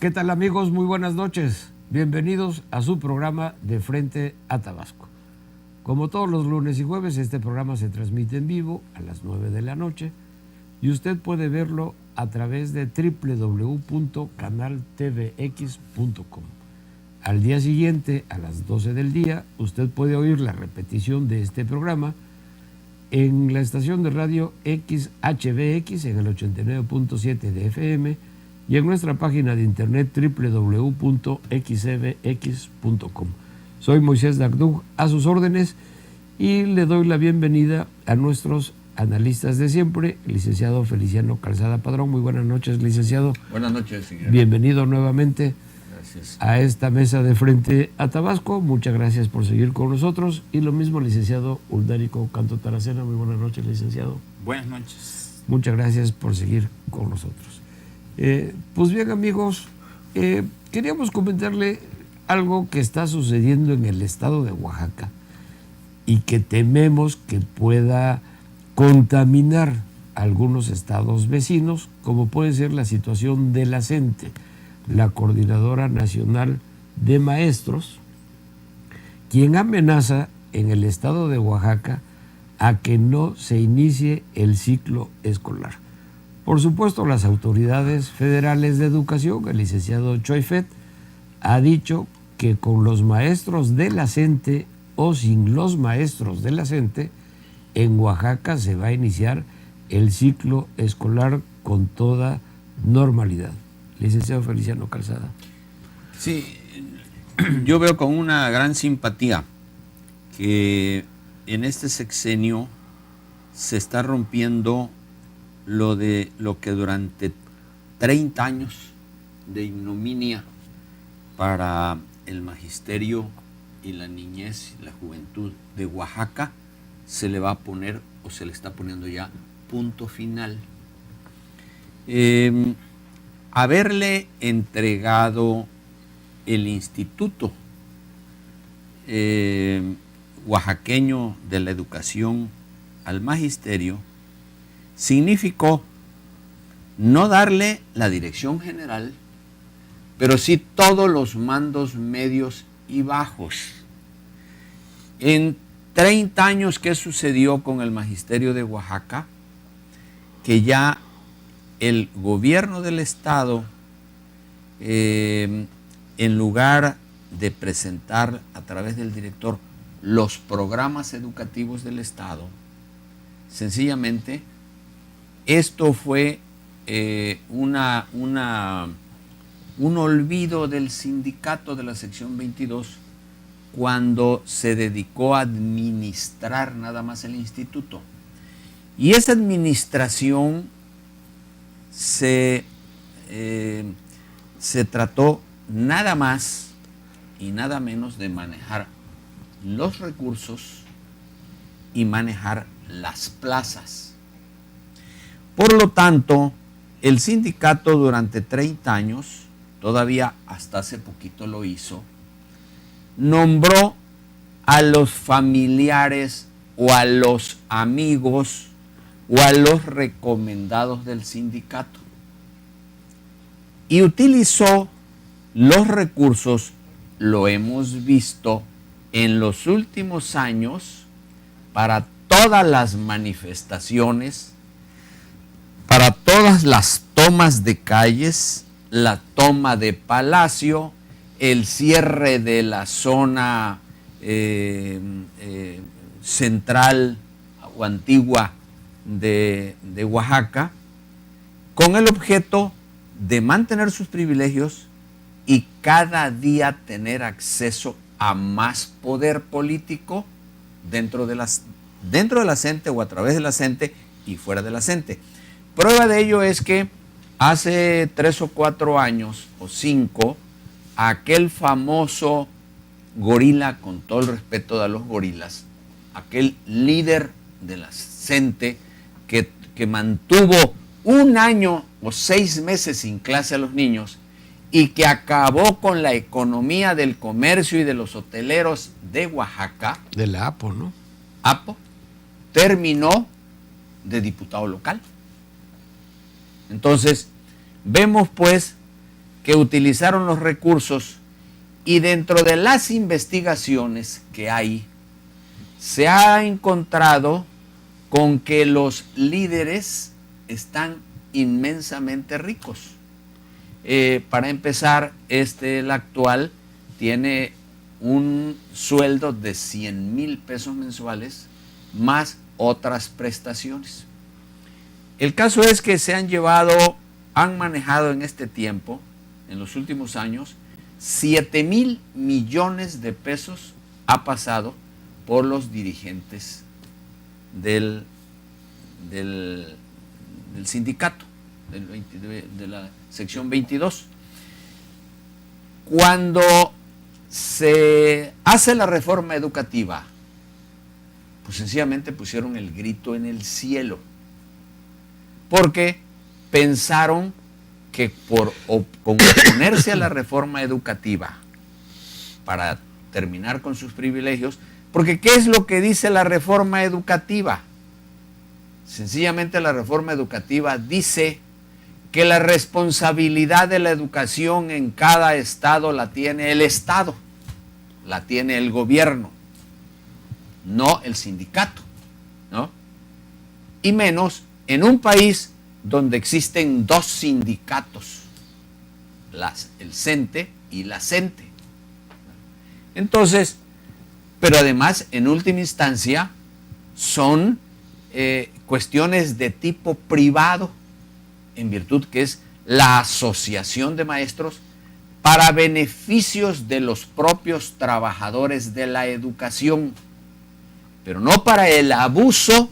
¿Qué tal, amigos? Muy buenas noches. Bienvenidos a su programa De Frente a Tabasco. Como todos los lunes y jueves, este programa se transmite en vivo a las 9 de la noche y usted puede verlo a través de www.canaltvx.com. Al día siguiente, a las 12 del día, usted puede oír la repetición de este programa en la estación de radio XHBX en el 89.7 de FM y en nuestra página de internet www.xbx.com. Soy Moisés Dagdug, a sus órdenes, y le doy la bienvenida a nuestros analistas de siempre, el licenciado Feliciano Calzada Padrón. Muy buenas noches, licenciado. Buenas noches, señor. Bienvenido nuevamente. Gracias. A esta mesa de Frente a Tabasco. Muchas gracias por seguir con nosotros. Y lo mismo, licenciado Uldárico Canto Taracena. Muy buenas noches, licenciado. Buenas noches. Muchas gracias por seguir con nosotros. Pues bien, amigos, queríamos comentarle algo que está sucediendo en el estado de Oaxaca y que tememos que pueda contaminar algunos estados vecinos, como puede ser la situación de la CENTE, la Coordinadora Nacional de Maestros, quien amenaza en el estado de Oaxaca a que no se inicie el ciclo escolar. Por supuesto, las autoridades federales de educación, el licenciado Choifet, ha dicho que con los maestros de la CENTE o sin los maestros de la CENTE, en Oaxaca se va a iniciar el ciclo escolar con toda normalidad. Licenciado Feliciano Calzada. Sí, yo veo con una gran simpatía que en este sexenio se está rompiendo lo que durante 30 años de ignominia para el magisterio y la niñez y la juventud de Oaxaca se le va a poner o se le está poniendo ya punto final. Haberle entregado el Instituto Oaxaqueño de la Educación al magisterio significó no darle la dirección general, pero sí todos los mandos medios y bajos. En 30 años, ¿qué sucedió con el magisterio de Oaxaca? Que ya el gobierno del estado, en lugar de presentar a través del director los programas educativos del estado, sencillamente esto fue un olvido del sindicato de la sección 22 cuando se dedicó a administrar nada más el instituto. Y esa administración se trató nada más y nada menos de manejar los recursos y manejar las plazas. Por lo tanto, el sindicato durante 30 años, todavía hasta hace poquito lo hizo, nombró a los familiares o a los amigos o a los recomendados del sindicato y utilizó los recursos, lo hemos visto en los últimos años, para todas las manifestaciones, para todas las tomas de calles, la toma de Palacio, el cierre de la zona central o antigua de Oaxaca, con el objeto de mantener sus privilegios y cada día tener acceso a más poder político dentro de la CENTE o a través de la CENTE y fuera de la CENTE. Prueba de ello es que hace 3 o 4 años o 5, aquel famoso gorila, con todo el respeto de los gorilas, aquel líder de la CENTE que mantuvo 1 año o 6 meses sin clase a los niños y que acabó con la economía del comercio y de los hoteleros de Oaxaca. De la APO, ¿no? APO, terminó de diputado local. Entonces, vemos pues que utilizaron los recursos, y dentro de las investigaciones que hay, se ha encontrado con que los líderes están inmensamente ricos. Para empezar, el actual, tiene un sueldo de 100,000 pesos mensuales más otras prestaciones. El caso es que han manejado en este tiempo, en los últimos años, 7,000 millones de pesos ha pasado por los dirigentes del sindicato, de la sección 22. Cuando se hace la reforma educativa, pues sencillamente pusieron el grito en el cielo, porque pensaron que con oponerse a la reforma educativa para terminar con sus privilegios, porque ¿qué es lo que dice la reforma educativa? Sencillamente la reforma educativa dice que la responsabilidad de la educación en cada estado la tiene el Estado, la tiene el gobierno, no el sindicato, ¿no? Y menos en un país donde existen dos sindicatos, el CENTE y la CENTE. Entonces, pero además, en última instancia, son cuestiones de tipo privado, en virtud que es la asociación de maestros para beneficios de los propios trabajadores de la educación, pero no para el abuso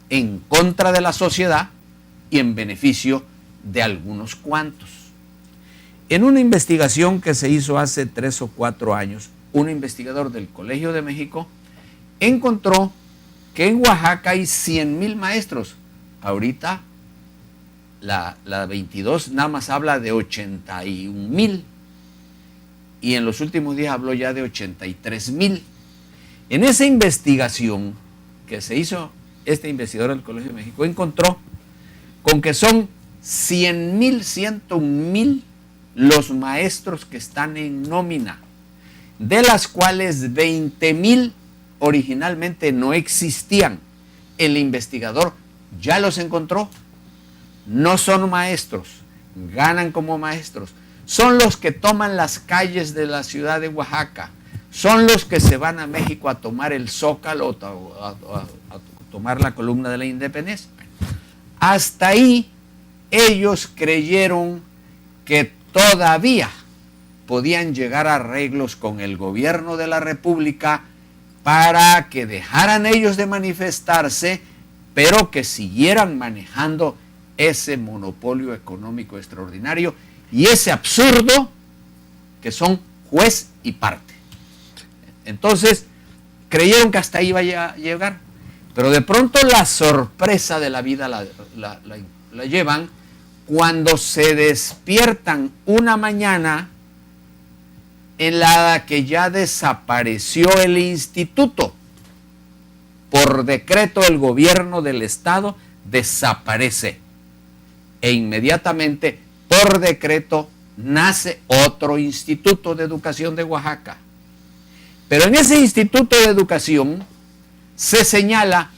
en contra de la sociedad y en beneficio de algunos cuantos. En una investigación que se hizo hace 3 o 4 años, un investigador del Colegio de México encontró que en Oaxaca hay 100,000 maestros. Ahorita la 22 nada más habla de 81,000 y en los últimos días habló ya de 83,000. En esa investigación que se hizo, este investigador del Colegio de México encontró con que son 100,000, 101,000 los maestros que están en nómina, de las cuales 20,000 originalmente no existían. El investigador ya los encontró. No son maestros, ganan como maestros. Son los que toman las calles de la ciudad de Oaxaca. Son los que se van a México a tomar el Zócalo, a tomar la columna de la Independencia. Hasta ahí ellos creyeron que todavía podían llegar a arreglos con el gobierno de la República para que dejaran ellos de manifestarse, pero que siguieran manejando ese monopolio económico extraordinario y ese absurdo que son juez y parte. Entonces, creyeron que hasta ahí iba a llegar, pero de pronto la sorpresa de la vida la llevan cuando se despiertan una mañana en la que ya desapareció el instituto. Por decreto del gobierno del estado desaparece e inmediatamente por decreto nace otro Instituto de Educación de Oaxaca. Pero en ese Instituto de Educación se señala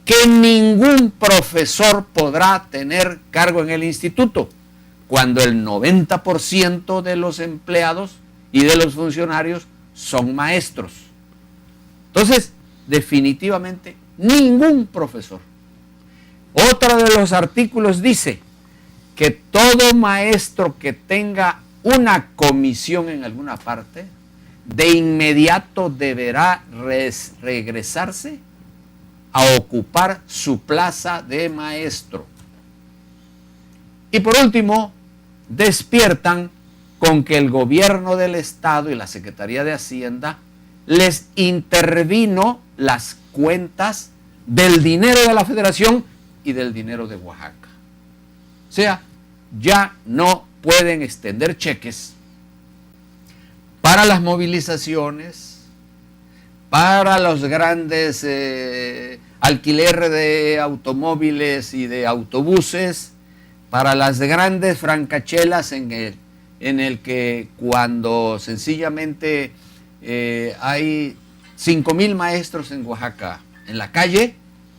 que ningún profesor podrá tener cargo en el instituto, cuando el 90% de los empleados y de los funcionarios son maestros. Entonces, definitivamente, ningún profesor. Otro de los artículos dice que todo maestro que tenga una comisión en alguna parte, de inmediato deberá regresarse a ocupar su plaza de maestro. Y por último, despiertan con que el gobierno del estado y la Secretaría de Hacienda les intervino las cuentas del dinero de la Federación y del dinero de Oaxaca. O sea, ya no pueden extender cheques para las movilizaciones, para los grandes alquileres de automóviles y de autobuses, para las grandes francachelas en en el que cuando sencillamente hay 5,000 maestros en Oaxaca en la calle,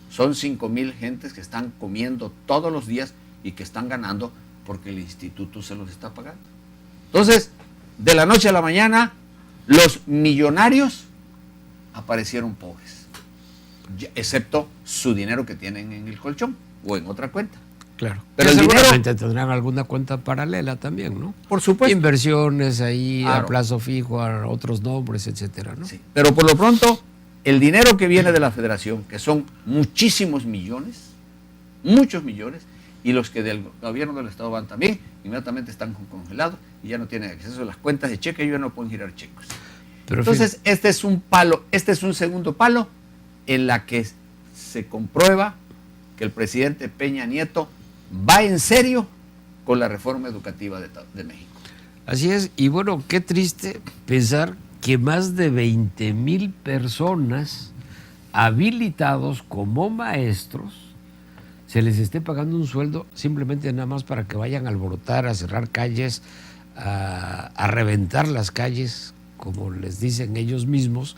son 5,000 gentes que están comiendo todos los días y que están ganando porque el instituto se los está pagando. Entonces, de la noche a la mañana, los millonarios aparecieron pobres, excepto su dinero que tienen en el colchón o en otra cuenta. Claro. Pero el seguramente dinero, tendrán alguna cuenta paralela también, ¿no? por supuesto. Inversiones ahí, Claro, a plazo fijo, a otros nombres, etcétera, ¿no? sí. Pero por lo pronto, el dinero que viene de la federación, que son muchísimos millones, muchos millones, y los que del gobierno del estado van también, inmediatamente están congelados y ya no tienen acceso a las cuentas de cheque, ellos ya no pueden girar cheques. Pero entonces, este es un palo, este es un segundo palo en la que se comprueba que el presidente Peña Nieto va en serio con la reforma educativa de México. Así es, y bueno, qué triste pensar que más de 20,000 personas habilitados como maestros se les esté pagando un sueldo simplemente nada más para que vayan a alborotar, a cerrar calles, a reventar las calles, como les dicen ellos mismos,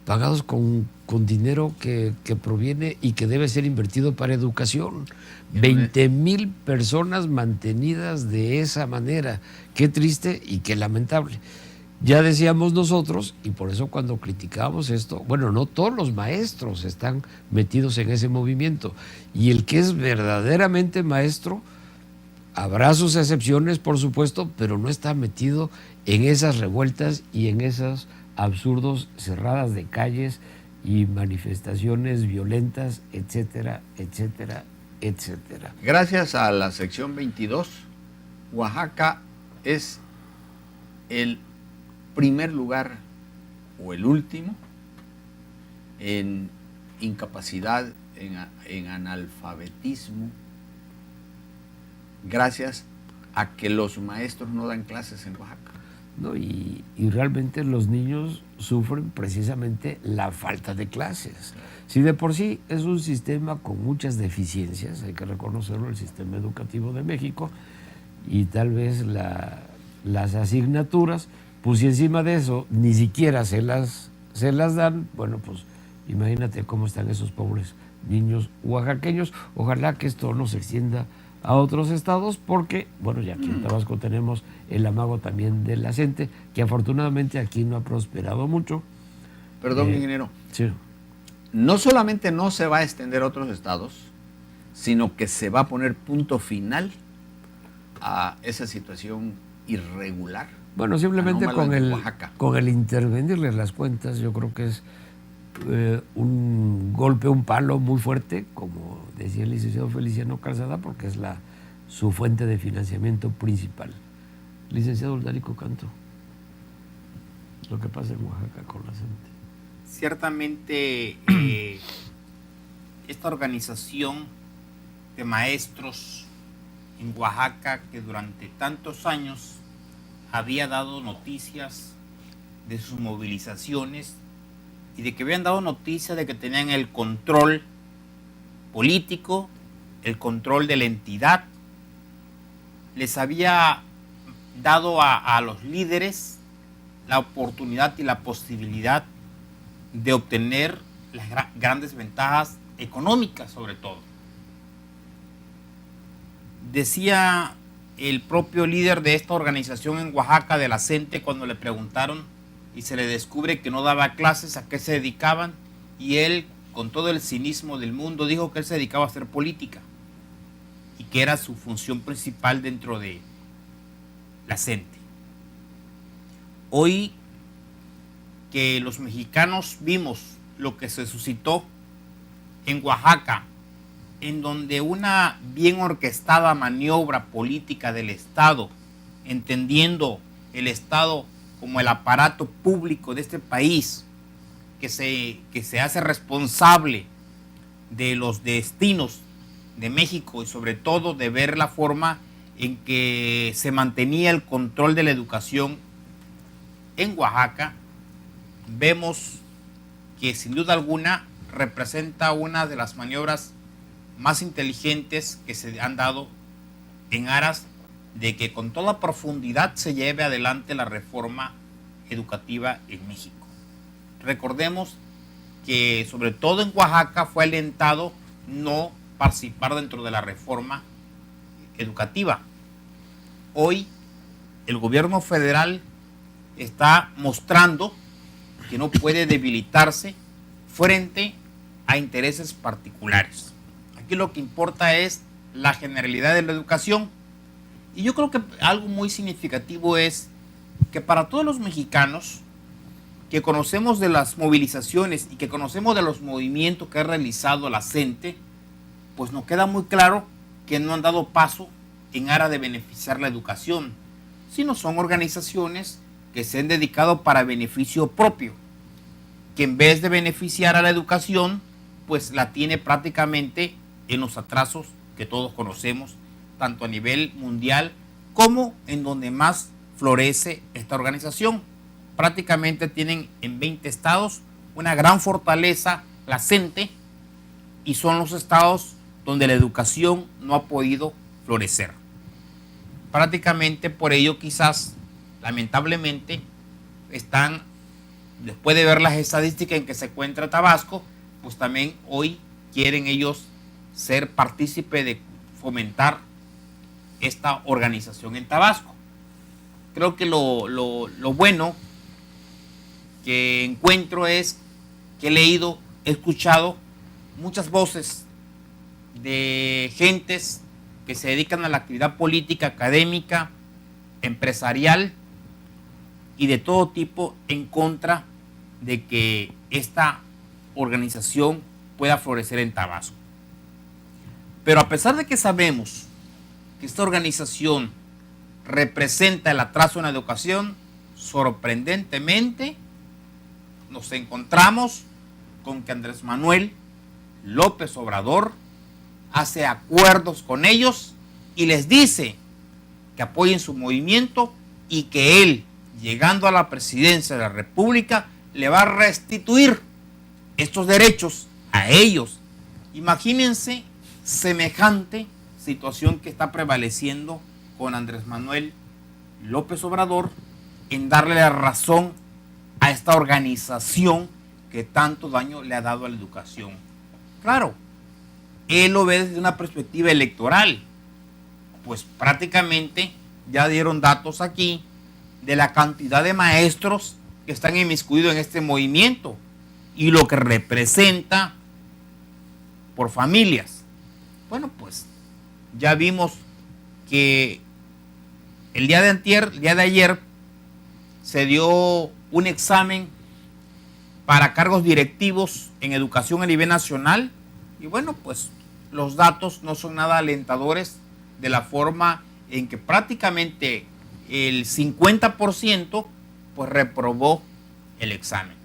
pagados con dinero que proviene y que debe ser invertido para educación. 20,000 personas mantenidas de esa manera. Qué triste y qué lamentable. Ya decíamos nosotros, y por eso cuando criticábamos esto, bueno, no todos los maestros están metidos en ese movimiento. Y el que es verdaderamente maestro, habrá sus excepciones, por supuesto, pero no está metido en esas revueltas y en esos absurdos cerradas de calles y manifestaciones violentas, etcétera, etcétera, etcétera. Gracias a la sección 22, Oaxaca es el primer lugar o el último en incapacidad, en analfabetismo, gracias a que los maestros no dan clases en Oaxaca. No, y realmente los niños sufren precisamente la falta de clases. Si de por sí es un sistema con muchas deficiencias, hay que reconocerlo, el sistema educativo de México, y tal vez las asignaturas, pues si encima de eso ni siquiera se las dan, bueno, pues imagínate cómo están esos pobres niños oaxaqueños. Ojalá que esto no se extienda a otros estados, porque, bueno, ya aquí en Tabasco tenemos el amago también de la gente, que afortunadamente aquí no ha prosperado mucho. Perdón, ingeniero. Sí. No solamente no se va a extender a otros estados, sino que se va a poner punto final a esa situación irregular. Bueno, simplemente Oaxaca. con el intervenirles las cuentas, yo creo que es un golpe, un palo muy fuerte, como decía el licenciado Feliciano Calzada, porque es su fuente de financiamiento principal. Licenciado Uldarico Canto, lo que pasa en Oaxaca con la gente. Ciertamente, esta organización de maestros en Oaxaca, que durante tantos años había dado noticias de sus movilizaciones y de que habían dado noticia de que tenían el control político, el control de la entidad, les había dado a los líderes la oportunidad y la posibilidad de obtener las grandes ventajas económicas, sobre todo. Decía el propio líder de esta organización en Oaxaca, de la CENTE, cuando le preguntaron y se le descubre que no daba clases, a qué se dedicaban, y él, con todo el cinismo del mundo, dijo que él se dedicaba a hacer política y que era su función principal dentro de la CENTE. Hoy que los mexicanos vimos lo que se suscitó en Oaxaca, en donde una bien orquestada maniobra política del Estado, entendiendo el Estado como el aparato público de este país, que se hace responsable de los destinos de México y sobre todo de ver la forma en que se mantenía el control de la educación en Oaxaca, vemos que sin duda alguna representa una de las maniobras más inteligentes que se han dado en aras de que con toda profundidad se lleve adelante la reforma educativa en México. Recordemos que sobre todo en Oaxaca fue alentado no participar dentro de la reforma educativa. Hoy el gobierno federal está mostrando que no puede debilitarse frente a intereses particulares. Aquí lo que importa es la generalidad de la educación. Y yo creo que algo muy significativo es que para todos los mexicanos que conocemos de las movilizaciones y que conocemos de los movimientos que ha realizado la CENTE, pues nos queda muy claro que no han dado paso en aras de beneficiar la educación, sino son organizaciones que se han dedicado para beneficio propio, que en vez de beneficiar a la educación, pues la tiene prácticamente en los atrasos que todos conocemos, tanto a nivel mundial como en donde más florece esta organización. Prácticamente tienen en 20 estados una gran fortaleza, la CENTE, y son los estados donde la educación no ha podido florecer. Prácticamente por ello quizás, lamentablemente, están, después de ver las estadísticas en que se encuentra Tabasco, pues también hoy quieren ellos ser partícipe de fomentar esta organización en Tabasco. Creo que lo bueno que encuentro es que he leído, he escuchado muchas voces de gentes que se dedican a la actividad política, académica, empresarial y de todo tipo en contra de que esta organización pueda florecer en Tabasco. Pero a pesar de que sabemos que esta organización representa el atraso en la educación, sorprendentemente nos encontramos con que Andrés Manuel López Obrador hace acuerdos con ellos y les dice que apoyen su movimiento y que él, llegando a la presidencia de la República, le va a restituir estos derechos a ellos. Imagínense semejante situación que está prevaleciendo con Andrés Manuel López Obrador en darle la razón a esta organización que tanto daño le ha dado a la educación. Claro, él lo ve desde una perspectiva electoral, pues prácticamente ya dieron datos aquí de la cantidad de maestros que están inmiscuidos en este movimiento y lo que representa por familias. Bueno, pues ya vimos que el día de ayer se dio un examen para cargos directivos en educación a nivel nacional y bueno, pues los datos no son nada alentadores de la forma en que prácticamente el 50% pues reprobó el examen.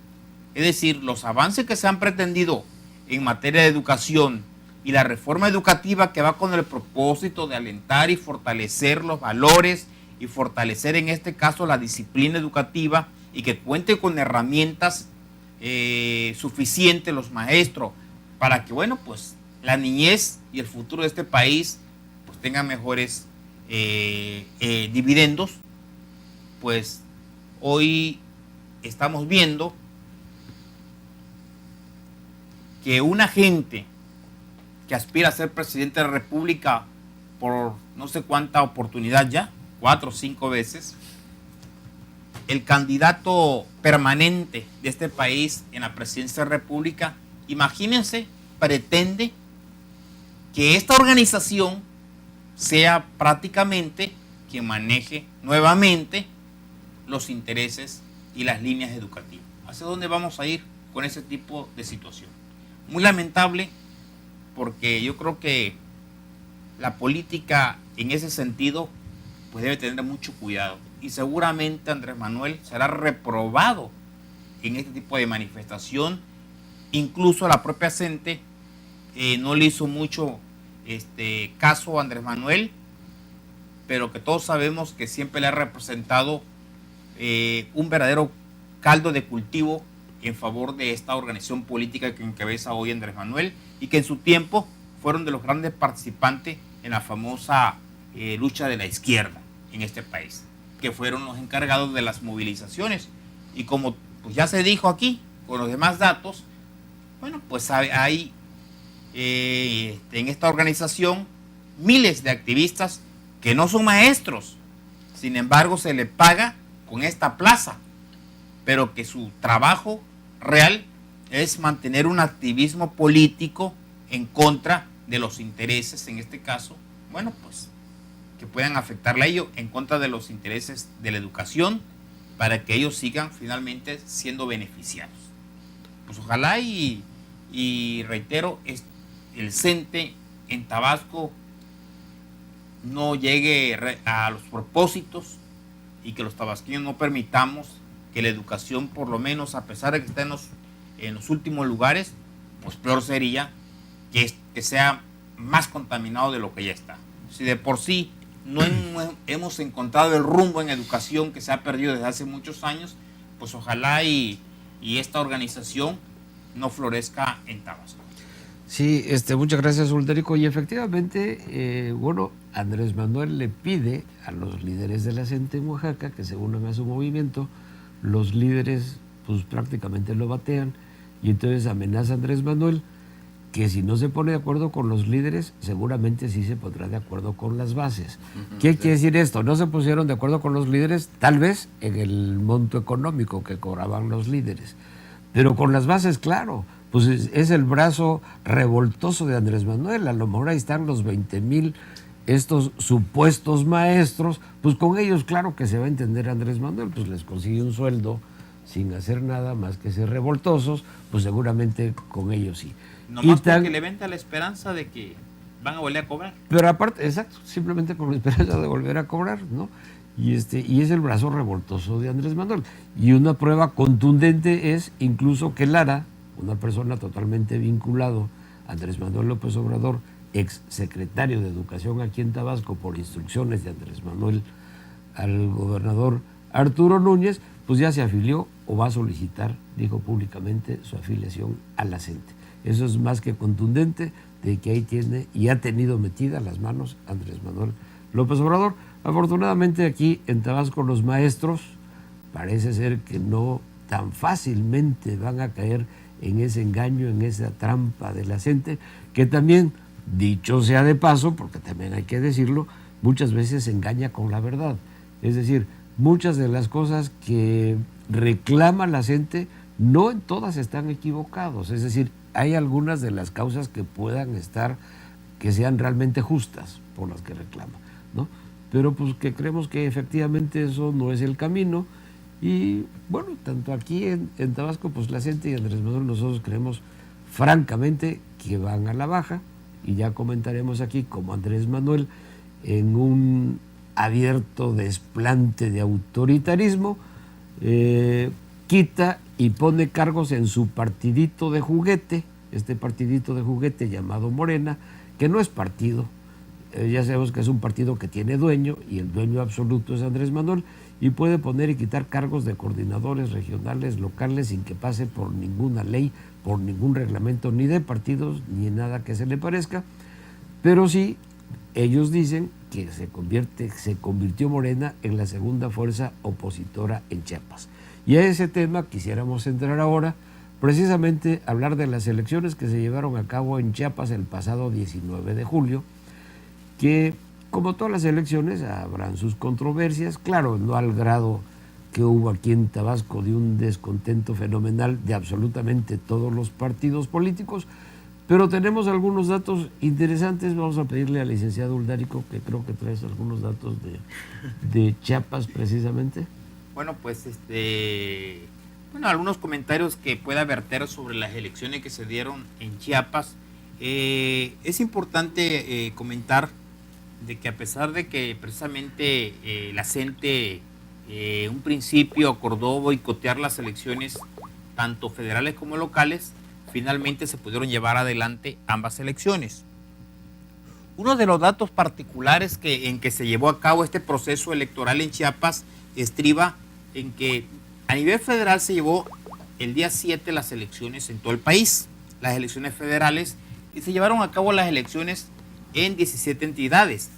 Es decir, los avances que se han pretendido en materia de educación y la reforma educativa que va con el propósito de alentar y fortalecer los valores y fortalecer en este caso la disciplina educativa y que cuente con herramientas suficientes los maestros para que, bueno, pues la niñez y el futuro de este país pues tengan mejores dividendos. Pues hoy estamos viendo que una gente que aspira a ser presidente de la República por no sé cuánta oportunidad ya, 4 o 5 veces, el candidato permanente de este país en la presidencia de la República, imagínense, pretende que esta organización sea prácticamente quien maneje nuevamente los intereses y las líneas educativas. ¿Hacia dónde vamos a ir con ese tipo de situación? Muy lamentable, porque yo creo que la política en ese sentido pues debe tener mucho cuidado y seguramente Andrés Manuel será reprobado en este tipo de manifestación. Incluso la propia CENTE no le hizo mucho caso a Andrés Manuel, pero que todos sabemos que siempre le ha representado un verdadero caldo de cultivo en favor de esta organización política que encabeza hoy Andrés Manuel y que en su tiempo fueron de los grandes participantes en la famosa lucha de la izquierda en este país, que fueron los encargados de las movilizaciones. Y como pues ya se dijo aquí, con los demás datos, bueno, pues hay en esta organización miles de activistas que no son maestros, sin embargo se les paga con esta plaza, pero que su trabajo real es mantener un activismo político en contra de los intereses, en este caso, bueno, pues que puedan afectarle a ellos, en contra de los intereses de la educación, para que ellos sigan finalmente siendo beneficiados. Pues ojalá y reitero, el CENTE en Tabasco no llegue a los propósitos y que los tabasqueños no permitamos que la educación, por lo menos a pesar de que está en los últimos lugares, pues peor sería que sea más contaminado de lo que ya está. Si de por sí no hemos encontrado el rumbo en educación que se ha perdido desde hace muchos años, pues ojalá y esta organización no florezca en Tabasco. Sí, muchas gracias, Ulderico. Y efectivamente, bueno, Andrés Manuel le pide a los líderes de la CENTE en Oaxaca que se unan a su movimiento. Los líderes, pues prácticamente lo batean, y entonces amenaza a Andrés Manuel que si no se pone de acuerdo con los líderes, seguramente sí se pondrá de acuerdo con las bases. ¿Qué quiere decir esto? No se pusieron de acuerdo con los líderes, tal vez en el monto económico que cobraban los líderes, pero con las bases, claro, pues es el brazo revoltoso de Andrés Manuel. A lo mejor ahí están los 20,000 estos supuestos maestros, pues con ellos claro que se va a entender Andrés Manuel, pues les consigue un sueldo sin hacer nada más que ser revoltosos, pues seguramente con ellos sí. Nomás porque le venta la esperanza de que van a volver a cobrar. Pero aparte, exacto, simplemente con la esperanza de volver a cobrar, ¿no? Y es el brazo revoltoso de Andrés Manuel. Y una prueba contundente es incluso que Lara, una persona totalmente vinculado a Andrés Manuel López Obrador, ex secretario de Educación aquí en Tabasco por instrucciones de Andrés Manuel al gobernador Arturo Núñez, pues ya se afilió o va a solicitar, dijo públicamente, su afiliación a la CENTE. Eso es más que contundente de que ahí tiene y ha tenido metidas las manos Andrés Manuel López Obrador. Afortunadamente aquí en Tabasco los maestros parece ser que no tan fácilmente van a caer en ese engaño, en esa trampa de la CENTE, que también, dicho sea de paso, porque también hay que decirlo, muchas veces se engaña con la verdad. Es decir, muchas de las cosas que reclama la CENTE, no en todas están equivocados. Es decir, hay algunas de las causas que puedan estar, que sean realmente justas por las que reclama, ¿no? Pero pues que creemos que efectivamente eso no es el camino. Y bueno, tanto aquí en Tabasco, pues la CENTE y Andrés Manuel, nosotros creemos francamente que van a la baja, y ya comentaremos aquí como Andrés Manuel, en un abierto desplante de autoritarismo, quita y pone cargos en su partidito de juguete, este partidito de juguete llamado Morena, que no es partido. Ya sabemos que es un partido que tiene dueño, y el dueño absoluto es Andrés Manuel, y puede poner y quitar cargos de coordinadores regionales, locales, sin que pase por ninguna ley, por ningún reglamento, ni de partidos, ni nada que se le parezca. Pero sí, ellos dicen que se convirtió Morena en la segunda fuerza opositora en Chiapas. Y a ese tema quisiéramos entrar ahora, precisamente hablar de las elecciones que se llevaron a cabo en Chiapas el pasado 19 de julio, que como todas las elecciones habrán sus controversias, claro, no al grado que hubo aquí en Tabasco de un descontento fenomenal de absolutamente todos los partidos políticos, pero tenemos algunos datos interesantes. Vamos a pedirle al licenciado Ulderico, que creo que traes algunos datos de Chiapas precisamente. Bueno, pues algunos comentarios que pueda verter sobre las elecciones que se dieron en Chiapas. Es importante comentar de que a pesar de que precisamente la CENTE un principio acordó boicotear las elecciones tanto federales como locales, finalmente se pudieron llevar adelante ambas elecciones. Uno de los datos particulares en que se llevó a cabo este proceso electoral en Chiapas estriba en que a nivel federal se llevó el día 7 las elecciones en todo el país, las elecciones federales, y se llevaron a cabo las elecciones en 17 entidades.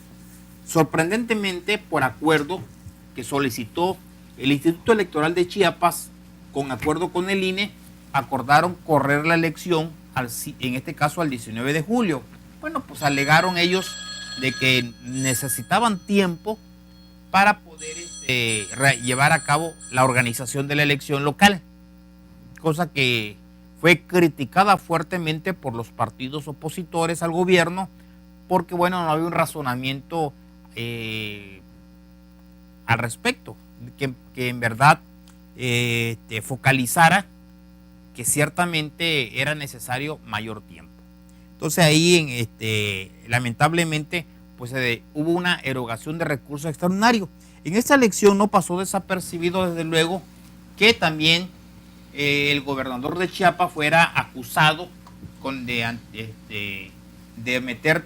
Sorprendentemente, por acuerdo que solicitó el Instituto Electoral de Chiapas, con acuerdo con el INE, acordaron correr la elección, en este caso al 19 de julio. Bueno, pues alegaron ellos de que necesitaban tiempo para poder llevar a cabo la organización de la elección local, cosa que fue criticada fuertemente por los partidos opositores al gobierno, porque bueno, no había un razonamiento al respecto, que en verdad focalizara que ciertamente era necesario mayor tiempo. Entonces ahí lamentablemente pues hubo una erogación de recursos extraordinarios. En esta elección no pasó desapercibido, desde luego, que también el gobernador de Chiapas fuera acusado de meter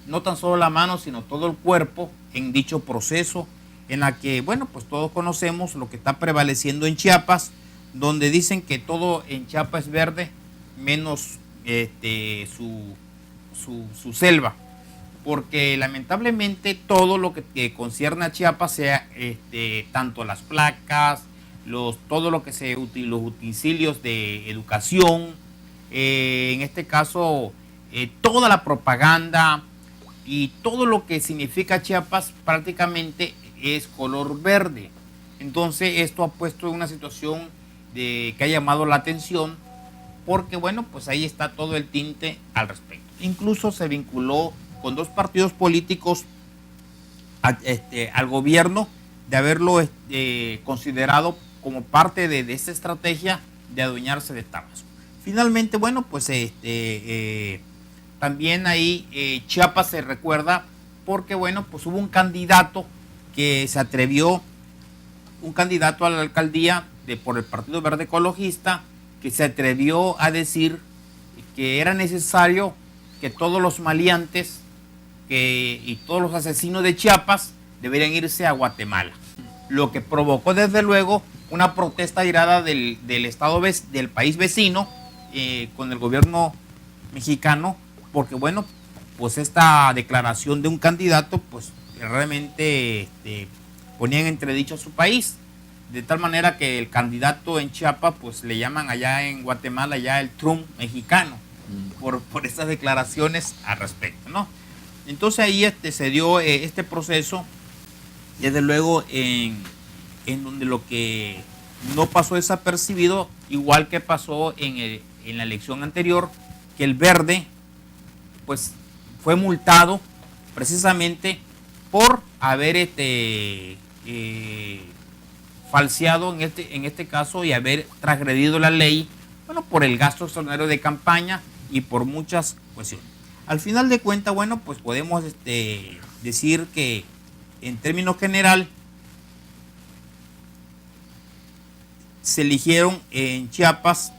no tan solo la mano, sino todo el cuerpo en dicho proceso, en la que, bueno, pues todos conocemos lo que está prevaleciendo en Chiapas, donde dicen que todo en Chiapas es verde, menos su selva, porque lamentablemente todo lo que concierne a Chiapas, sea tanto las placas, todo lo que los utensilios de educación, en este caso toda la propaganda y todo lo que significa Chiapas prácticamente es color verde. Entonces esto ha puesto en una situación que ha llamado la atención, porque bueno, pues ahí está todo el tinte al respecto. Incluso se vinculó con dos partidos políticos al gobierno, de haberlo considerado como parte de esa estrategia de adueñarse de Tabasco. Finalmente, bueno, pues también ahí Chiapas se recuerda porque, bueno, pues hubo un candidato que se atrevió, un candidato a la alcaldía por el Partido Verde Ecologista, que se atrevió a decir que era necesario que todos los maleantes y todos los asesinos de Chiapas deberían irse a Guatemala, lo que provocó desde luego una protesta airada del país vecino con el gobierno mexicano, porque bueno, pues esta declaración de un candidato pues realmente ponía en entredicho a su país, de tal manera que el candidato en Chiapas pues le llaman allá en Guatemala ya el Trump mexicano, por estas declaraciones al respecto, ¿no? Entonces ahí se dio este proceso, desde luego en donde lo que no pasó desapercibido, igual que pasó en la elección anterior, que el Verde pues fue multado precisamente por haber falseado en este caso y haber transgredido la ley, bueno, por el gasto extraordinario de campaña y por muchas cuestiones. Al final de cuentas, bueno, pues podemos decir que en términos general se eligieron en Chiapas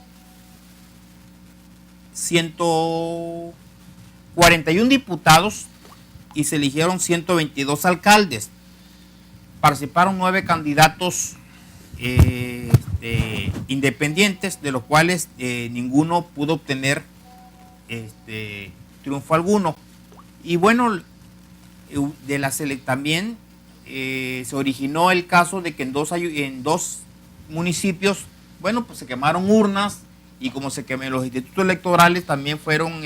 141 diputados y se eligieron 122 alcaldes. Participaron 9 candidatos independientes, de los cuales ninguno pudo obtener triunfo alguno. Y bueno, también se originó el caso de que en dos municipios, bueno, pues se quemaron urnas, y como se quemaron los institutos electorales, también fueron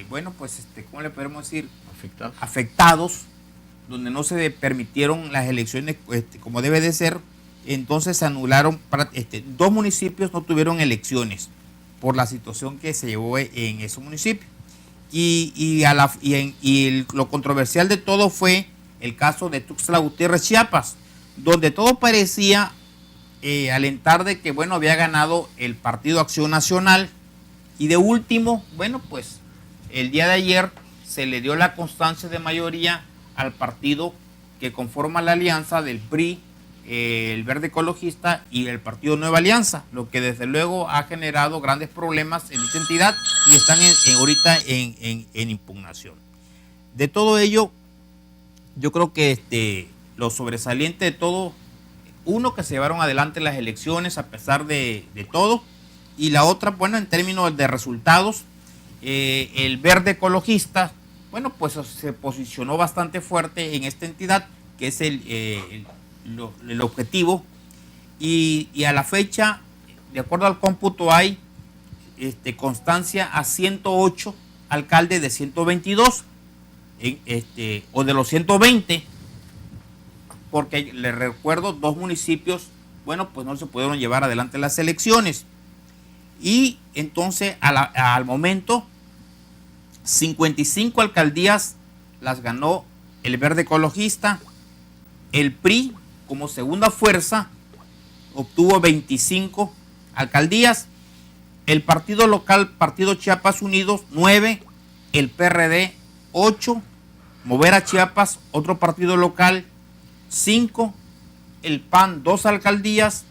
bueno, pues ¿cómo le podemos decir? Afectados, donde no se permitieron las elecciones como debe de ser. Entonces se anularon, 2 municipios no tuvieron elecciones por la situación que se llevó en esos municipios. Lo controversial de todo fue el caso de Tuxtla Gutiérrez, Chiapas, donde todo parecía alentar de que, bueno, había ganado el Partido Acción Nacional. Y de último, bueno, pues el día de ayer se le dio la constancia de mayoría al partido que conforma la alianza del PRI, el Verde Ecologista y el Partido Nueva Alianza, lo que desde luego ha generado grandes problemas en esta entidad y están ahorita en impugnación. De todo ello, yo creo que lo sobresaliente de todo, uno, que se llevaron adelante las elecciones a pesar de todo, y la otra, bueno, en términos de resultados, el Verde Ecologista, bueno, pues se posicionó bastante fuerte en esta entidad, que es el objetivo, y a la fecha, de acuerdo al cómputo, hay constancia a 108 alcaldes de 122, o de los 120, porque les recuerdo, 2 municipios, bueno, pues no se pudieron llevar adelante las elecciones. Y entonces, al momento, 55 alcaldías las ganó el Verde Ecologista. El PRI, como segunda fuerza, obtuvo 25 alcaldías. El partido local, Partido Chiapas Unidos, 9. El PRD, 8. Mover a Chiapas, otro partido local, 5. El PAN, 2 alcaldías.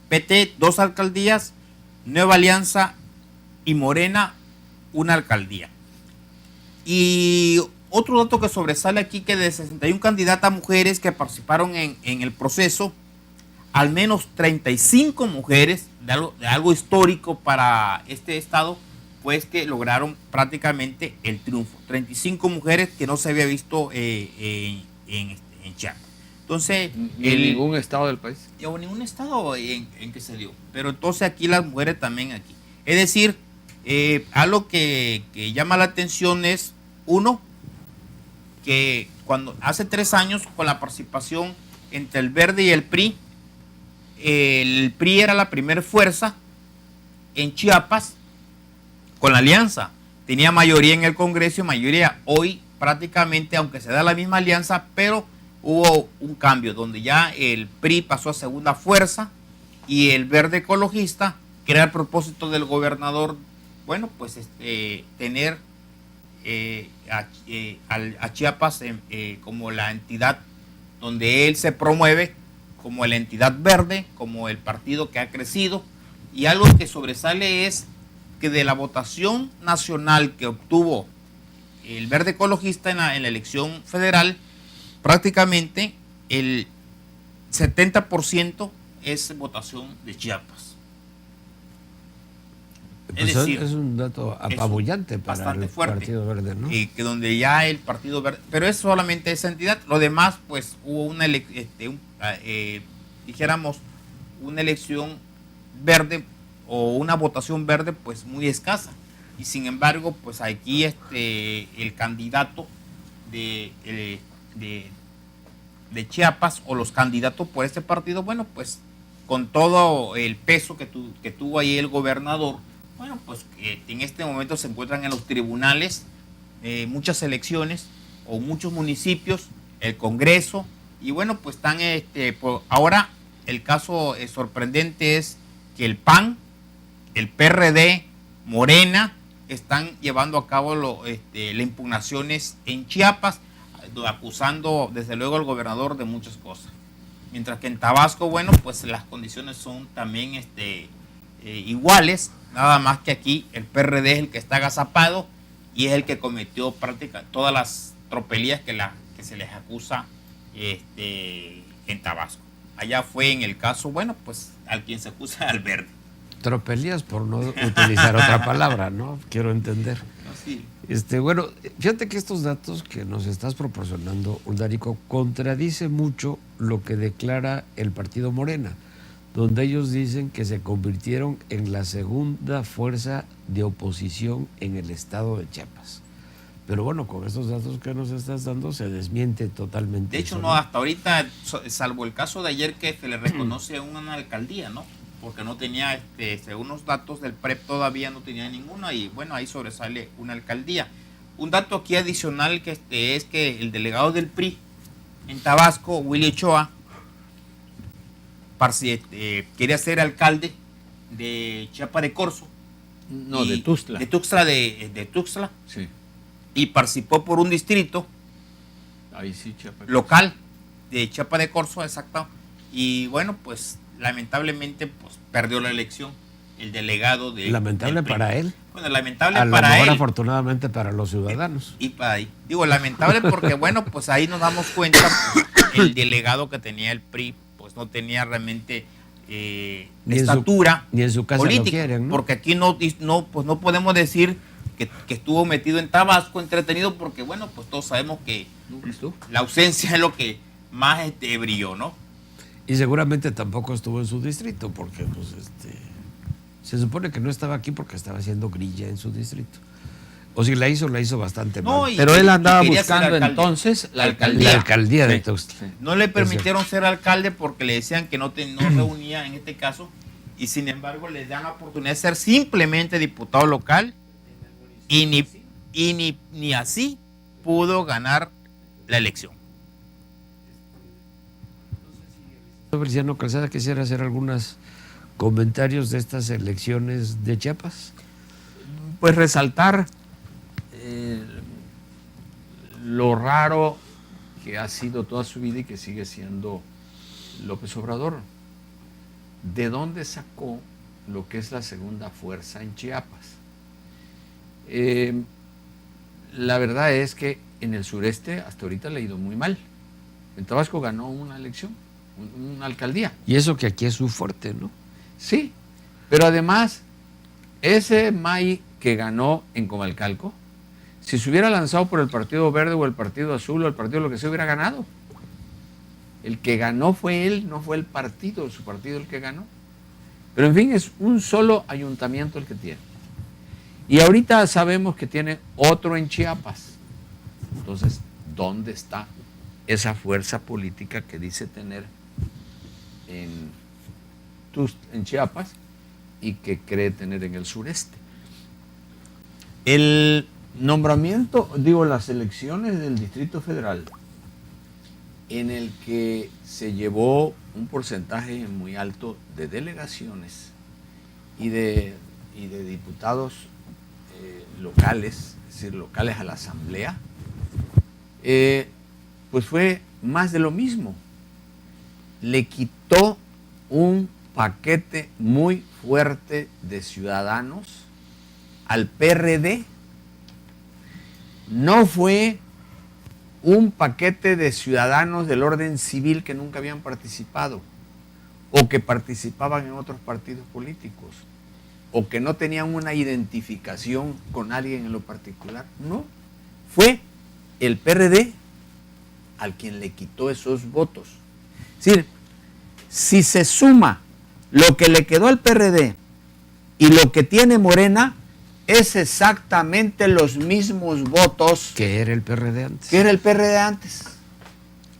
PT, 2 alcaldías. Nueva Alianza y Morena, 1 alcaldía. Y otro dato que sobresale aquí, que de 61 candidatas mujeres que participaron en el proceso, al menos 35 mujeres, de algo histórico para este estado, pues que lograron prácticamente el triunfo. 35 mujeres que no se había visto en Chiapas. Entonces, en ningún estado del país. O ningún estado en que se dio. Pero entonces aquí las mujeres también aquí. Es decir, algo que llama la atención es, uno, que cuando hace 3 años, con la participación entre el Verde y el PRI era la primera fuerza en Chiapas con la alianza. Tenía mayoría en el Congreso, mayoría. Hoy prácticamente, aunque se da la misma alianza, pero hubo un cambio donde ya el PRI pasó a segunda fuerza y el Verde Ecologista, que era el propósito del gobernador, bueno, pues tener a Chiapas como la entidad donde él se promueve como la entidad verde, como el partido que ha crecido. Y algo que sobresale es que de la votación nacional que obtuvo el Verde Ecologista en la elección federal, prácticamente el 70% es votación de Chiapas. Pues Es decir, es un dato apabullante para el fuerte, Partido Verde, ¿no? que donde ya el Partido Verde, pero es solamente esa entidad. Lo demás, pues hubo una dijéramos, una elección verde o una votación verde, pues muy escasa. Y sin embargo, pues aquí el candidato de Chiapas, o los candidatos por este partido, bueno, pues con todo el peso que tuvo ahí el gobernador, bueno, pues en este momento se encuentran en los tribunales muchas elecciones o muchos municipios, el Congreso, y bueno, pues están ahora el caso sorprendente es que el PAN, el PRD, Morena están llevando a cabo las impugnaciones en Chiapas, acusando desde luego al gobernador de muchas cosas. Mientras que en Tabasco, bueno, pues las condiciones son también iguales, nada más que aquí el PRD es el que está agazapado y es el que cometió prácticamente todas las tropelías que se les acusa en Tabasco. Allá fue en el caso, bueno, pues al quien se acusa al Verde. Tropelías, por no utilizar otra palabra, ¿no? Quiero entender. Sí. Bueno, fíjate que estos datos que nos estás proporcionando, Uldarico, contradice mucho lo que declara el partido Morena, donde ellos dicen que se convirtieron en la segunda fuerza de oposición en el estado de Chiapas. Pero bueno, con estos datos que nos estás dando se desmiente totalmente. De hecho, eso, no, hasta ahorita, salvo el caso de ayer que se le reconoce una alcaldía, ¿no? Porque no tenía, según los datos del PREP todavía no tenía ninguna, y bueno, ahí sobresale una alcaldía. Un dato aquí adicional que es que el delegado del PRI en Tabasco, Willy Ochoa, quería ser alcalde de Chiapa de Corzo. No, de Tuxtla. De Tuxtla, de Tuxtla. Sí. Y participó por un distrito Ahí sí, Chiapa. local de Chiapa de Corzo, exacto. Y bueno, pues lamentablemente pues perdió la elección el delegado de... Lamentable para él. Bueno, lamentable A lo para mejor él. Afortunadamente para los ciudadanos. Y para ahí. Digo, lamentable porque bueno, pues ahí nos damos cuenta, pues, el delegado que tenía el PRI, pues no tenía realmente Ni estatura ni en su casa política. lo quieren, ¿no? Porque aquí no, pues no podemos decir que estuvo metido en Tabasco, entretenido, porque bueno, pues todos sabemos que ¿Nunca estuvo? la ausencia es lo que más brilló, ¿no? Y seguramente tampoco estuvo en su distrito, porque pues se supone que no estaba aquí porque estaba haciendo grilla en su distrito. O si la hizo bastante No, mal. y- Pero él andaba quería ser buscando alcalde. entonces la La alcaldía. alcaldía de Sí, Tuxtla. sí. No le permitieron ser alcalde porque le decían que no reunía en este caso, y sin embargo le dan la oportunidad de ser simplemente diputado local, y ni así pudo ganar la elección. Feliciano Calzada, quisiera hacer algunos comentarios de estas elecciones de Chiapas. Pues resaltar lo raro que ha sido toda su vida y que sigue siendo López Obrador. ¿De dónde sacó lo que es la segunda fuerza en Chiapas? La verdad es que en el sureste hasta ahorita le ha ido muy mal. En Tabasco ganó una elección, una alcaldía. Y eso que aquí es su fuerte, ¿no? Sí, pero además, ese May que ganó en Comalcalco, si se hubiera lanzado por el Partido Verde o el Partido Azul o el partido lo que sea, hubiera ganado. El que ganó fue él, no fue el partido, su partido el que ganó. Pero en fin, es un solo ayuntamiento el que tiene. Y ahorita sabemos que tiene otro en Chiapas. Entonces, ¿dónde está esa fuerza política que dice tener en Chiapas y que cree tener en el sureste? El nombramiento, las elecciones del Distrito Federal, en el que se llevó un porcentaje muy alto de delegaciones y de diputados locales, es decir, locales a la asamblea, pues fue más de lo mismo. Le quitó un paquete muy fuerte de ciudadanos al PRD. No fue un paquete de ciudadanos del orden civil que nunca habían participado o que participaban en otros partidos políticos o que no tenían una identificación con alguien en lo particular. No, fue el PRD al quien le quitó esos votos. Es decir, si se suma lo que le quedó al PRD y lo que tiene Morena, es exactamente los mismos votos Que era el PRD antes. que era el PRD antes.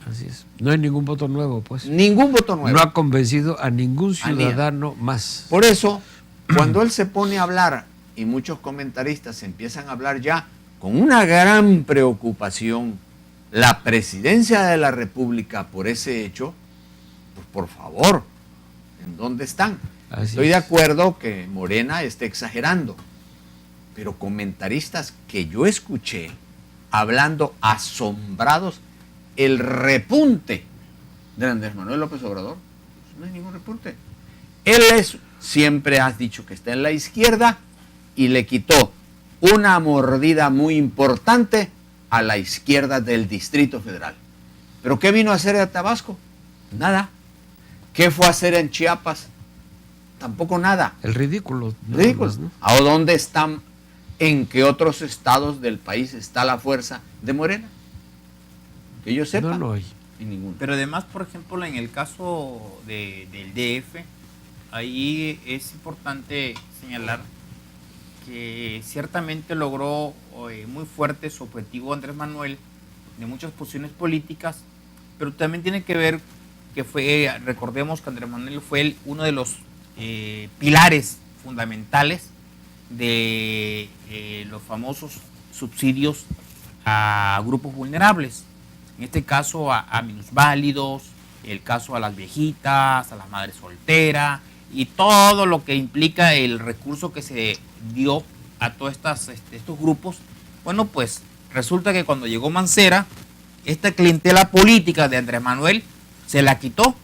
Así es. No hay ningún voto nuevo, pues. Ningún voto nuevo. No ha convencido a ningún A nadie. ciudadano más. Por eso, cuando él se pone a hablar y muchos comentaristas empiezan a hablar ya con una gran preocupación, la presidencia de la República por ese hecho, pues por favor, ¿en dónde están? Así Estoy es. de acuerdo que Morena esté exagerando, pero comentaristas que yo escuché hablando asombrados, el repunte de Andrés Manuel López Obrador, pues no hay ningún repunte. Él siempre has dicho que está en la izquierda y le quitó una mordida muy importante a la izquierda del Distrito Federal. ¿Pero qué vino a hacer en Tabasco? Nada. ¿Qué fue a hacer en Chiapas? Tampoco nada. El ridículo. nada Ridículo. más, ¿no? ¿A dónde están? ¿En qué otros estados del país está la fuerza de Morena? Que yo sepa. No hay. En ninguno. Pero además, por ejemplo, en el caso del DF, ahí es importante señalar que ciertamente logró muy fuerte su objetivo Andrés Manuel de muchas posiciones políticas, pero también tiene que ver que recordemos que Andrés Manuel fue uno de los pilares fundamentales de los famosos subsidios a grupos vulnerables, en este caso a minusválidos, el caso a las viejitas, a las madres solteras y todo lo que implica el recurso que se dio a todos estos grupos. Bueno, pues resulta que cuando llegó Mancera, esta clientela política de Andrés Manuel se la quitó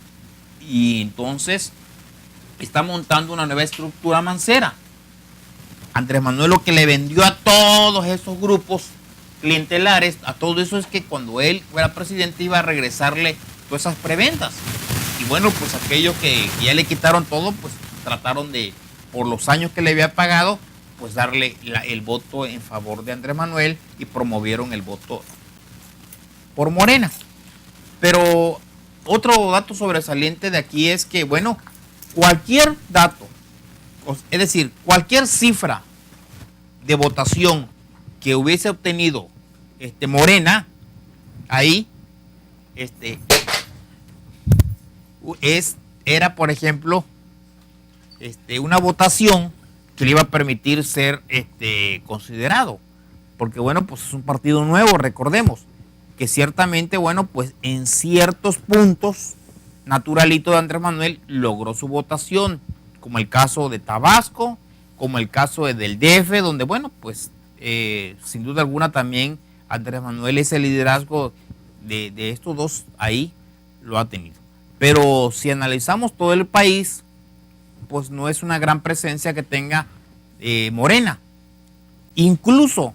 y entonces está montando una nueva estructura Mancera. Andrés Manuel lo que le vendió a todos esos grupos clientelares, a todo eso, es que cuando él fuera presidente iba a regresarle todas esas preventas. Y bueno, pues aquellos que ya le quitaron todo, pues trataron de, por los años que le había pagado, pues darle el voto en favor de Andrés Manuel y promovieron el voto por Morena. Pero otro dato sobresaliente de aquí es que, bueno, cualquier dato, es decir, cualquier cifra de votación que hubiese obtenido Morena, ahí, era, por ejemplo, una votación que le iba a permitir ser considerado. Porque, bueno, pues es un partido nuevo, recordemos, que ciertamente, bueno, pues en ciertos puntos, naturalito de Andrés Manuel logró su votación, como el caso de Tabasco, como el caso del DF, donde, bueno, pues sin duda alguna también Andrés Manuel ese liderazgo de estos dos ahí lo ha tenido. Pero si analizamos todo el país, pues no es una gran presencia que tenga Morena. Incluso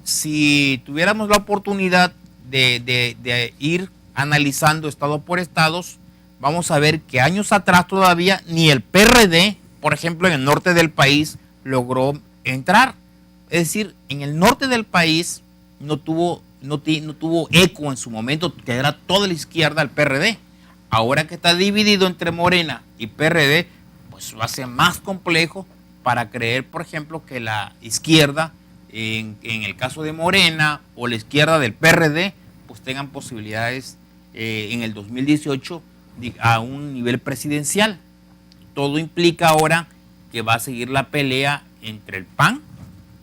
si tuviéramos la oportunidad de ir analizando estado por estados, vamos a ver que años atrás todavía ni el PRD, por ejemplo, en el norte del país, logró entrar. Es decir, en el norte del país no tuvo eco en su momento, que era toda la izquierda el PRD. Ahora que está dividido entre Morena y PRD, pues lo hace más complejo para creer, por ejemplo, que la izquierda, en el caso de Morena o la izquierda del PRD, pues tengan posibilidades en el 2018 a un nivel presidencial. Todo implica ahora que va a seguir la pelea entre el PAN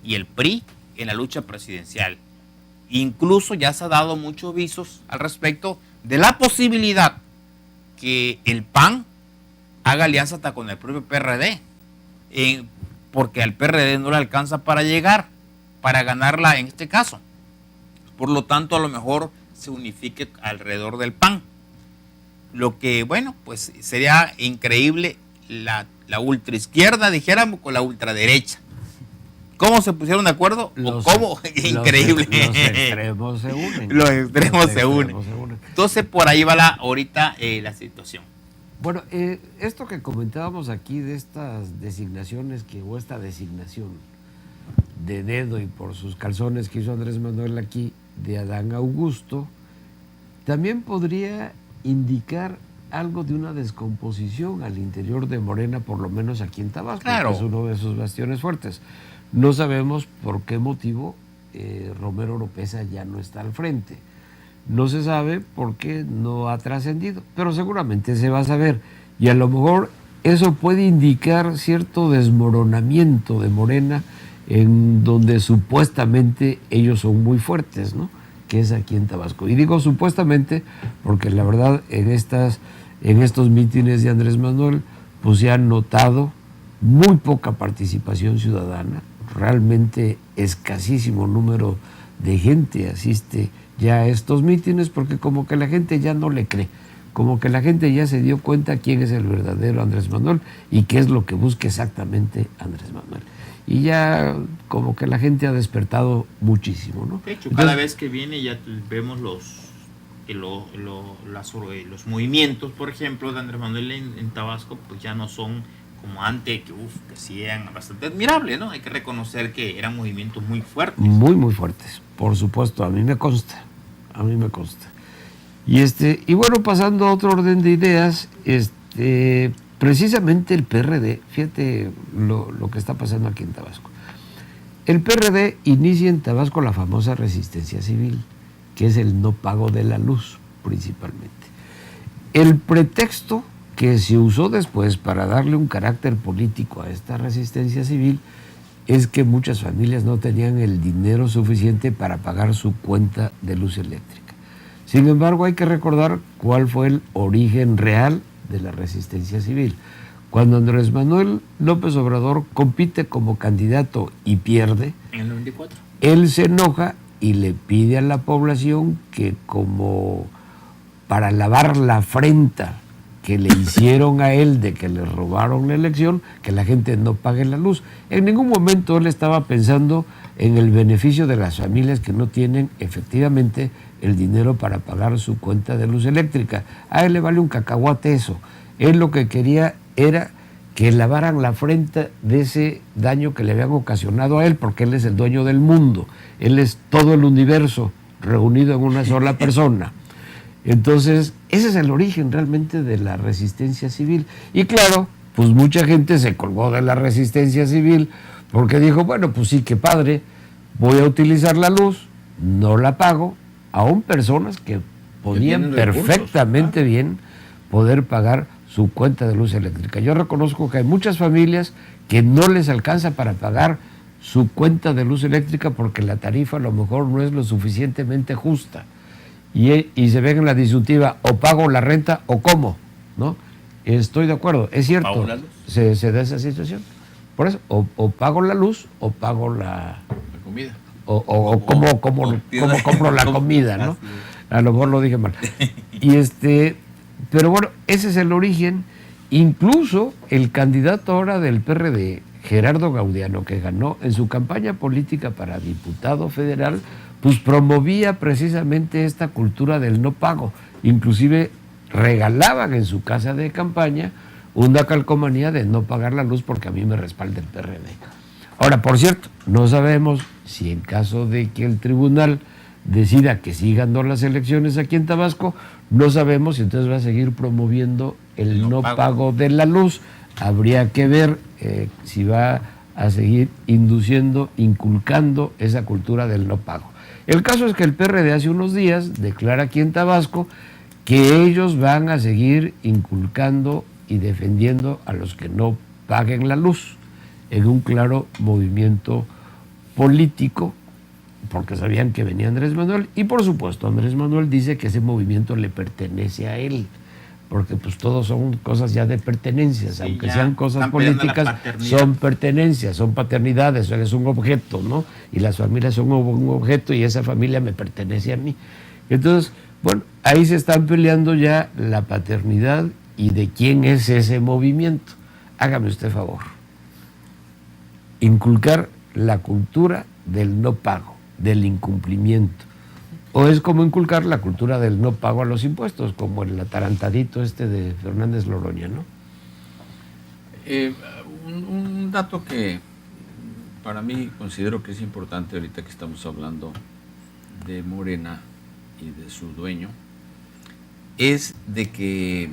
y el PRI en la lucha presidencial. Incluso ya se ha dado muchos visos al respecto de la posibilidad que el PAN haga alianza hasta con el propio PRD, porque al PRD no le alcanza para llegar, para ganarla en este caso. Por lo tanto, a lo mejor se unifique alrededor del PAN. Lo que, bueno, pues sería increíble la ultraizquierda, dijéramos, con la ultraderecha. ¿Cómo se pusieron de acuerdo? Increíble. Los extremos se unen. Los extremos se unen. Entonces, por ahí va ahorita la situación. Bueno, esto que comentábamos aquí de estas designaciones, o esta designación de dedo y por sus calzones que hizo Andrés Manuel aquí, de Adán Augusto, también podría indicar algo de una descomposición al interior de Morena, por lo menos aquí en Tabasco, claro, que es uno de sus bastiones fuertes. No sabemos por qué motivo Romero Oropeza ya no está al frente. No se sabe por qué no ha trascendido, pero seguramente se va a saber. Y a lo mejor eso puede indicar cierto desmoronamiento de Morena, en donde supuestamente ellos son muy fuertes, ¿no? Que es aquí en Tabasco. Y digo supuestamente porque la verdad en estos mítines de Andrés Manuel pues se ha notado muy poca participación ciudadana, realmente escasísimo número de gente asiste ya a estos mítines, porque como que la gente ya no le cree, como que la gente ya se dio cuenta quién es el verdadero Andrés Manuel y qué es lo que busca exactamente Andrés Manuel. Y ya como que la gente ha despertado muchísimo, ¿no? De hecho, cada vez que viene ya vemos los movimientos, por ejemplo, de Andrés Manuel en Tabasco, pues ya no son como antes, que sí eran bastante admirables, ¿no? Hay que reconocer que eran movimientos muy fuertes. Muy, muy fuertes, por supuesto, a mí me consta. Y bueno, pasando a otro orden de ideas, precisamente el PRD, fíjate lo que está pasando aquí en Tabasco. El PRD inicia en Tabasco la famosa resistencia civil, que es el no pago de la luz, principalmente. El pretexto que se usó después para darle un carácter político a esta resistencia civil es que muchas familias no tenían el dinero suficiente para pagar su cuenta de luz eléctrica. Sin embargo, hay que recordar cuál fue el origen real de la resistencia civil. Cuando Andrés Manuel López Obrador compite como candidato y pierde, en el 94, él se enoja y le pide a la población que, como para lavar la afrenta que le hicieron a él de que le robaron la elección, que la gente no pague la luz. En ningún momento él estaba pensando en el beneficio de las familias que no tienen efectivamente el dinero para pagar su cuenta de luz eléctrica. A él le vale un cacahuate eso. Él lo que quería era que lavaran la frente de ese daño que le habían ocasionado a él, porque él es el dueño del mundo, él es todo el universo reunido en una sola persona. Entonces, ese es el origen realmente de la resistencia civil. Y claro, pues mucha gente se colgó de la resistencia civil porque dijo, bueno, pues sí, qué padre, voy a utilizar la luz, no la pago, aún personas que podían perfectamente bien poder pagar su cuenta de luz eléctrica. Yo reconozco que hay muchas familias que no les alcanza para pagar su cuenta de luz eléctrica porque la tarifa a lo mejor no es lo suficientemente justa. Y se ven en la disyuntiva, o pago la renta o cómo, ¿no? Estoy de acuerdo, es cierto, ¿Pago la luz? Se da esa situación. Por eso, o pago la luz o pago la comida. o cómo compro la comida, ¿no? A lo mejor lo dije mal. Pero bueno, ese es el origen. Incluso el candidato ahora del PRD, Gerardo Gaudiano, que ganó en su campaña política para diputado federal, pues promovía precisamente esta cultura del no pago. Inclusive regalaban en su casa de campaña una calcomanía de no pagar la luz porque a mí me respalda el PRD. Ahora, por cierto, no sabemos si en caso de que el tribunal decida que sigan las elecciones aquí en Tabasco, no sabemos si entonces va a seguir promoviendo el no pago de la luz. Habría que ver si va a seguir inculcando esa cultura del no pago. El caso es que el PRD hace unos días declara aquí en Tabasco que ellos van a seguir inculcando y defendiendo a los que no paguen la luz en un claro movimiento político, porque sabían que venía Andrés Manuel, y por supuesto Andrés Manuel dice que ese movimiento le pertenece a él, porque pues todos son cosas ya de pertenencias, sí, aunque sean cosas políticas, son pertenencias, son paternidades, es un objeto, ¿no? Y las familias son un objeto y esa familia me pertenece a mí. Entonces, bueno, ahí se están peleando ya la paternidad y de quién es ese movimiento. Hágame usted favor. Inculcar la cultura del no pago, del incumplimiento. O es como inculcar la cultura del no pago a los impuestos, como el atarantadito de Fernández Loroña, ¿no? Un dato que para mí considero que es importante ahorita que estamos hablando de Morena y de su dueño, es de que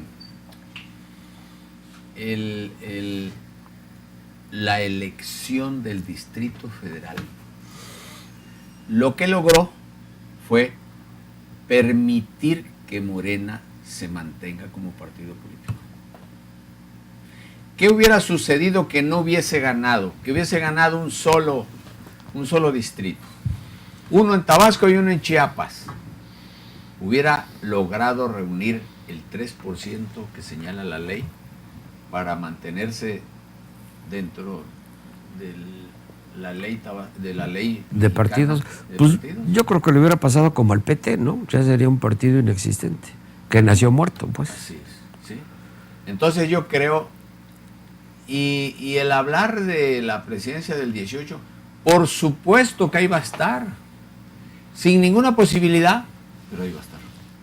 la elección del Distrito Federal lo que logró fue permitir que Morena se mantenga como partido político. ¿Qué hubiera sucedido que no hubiese ganado? Que hubiese ganado un solo distrito. Uno en Tabasco y uno en Chiapas. Hubiera logrado reunir el 3% que señala la ley para mantenerse dentro de la ley de partidos. Pues yo creo que le hubiera pasado como al PT, ¿no? Ya sería un partido inexistente, que nació muerto, pues. Así es, sí. Entonces yo creo, y el hablar de la presidencia del 18, por supuesto que ahí va a estar, sin ninguna posibilidad, pero ahí va a estar.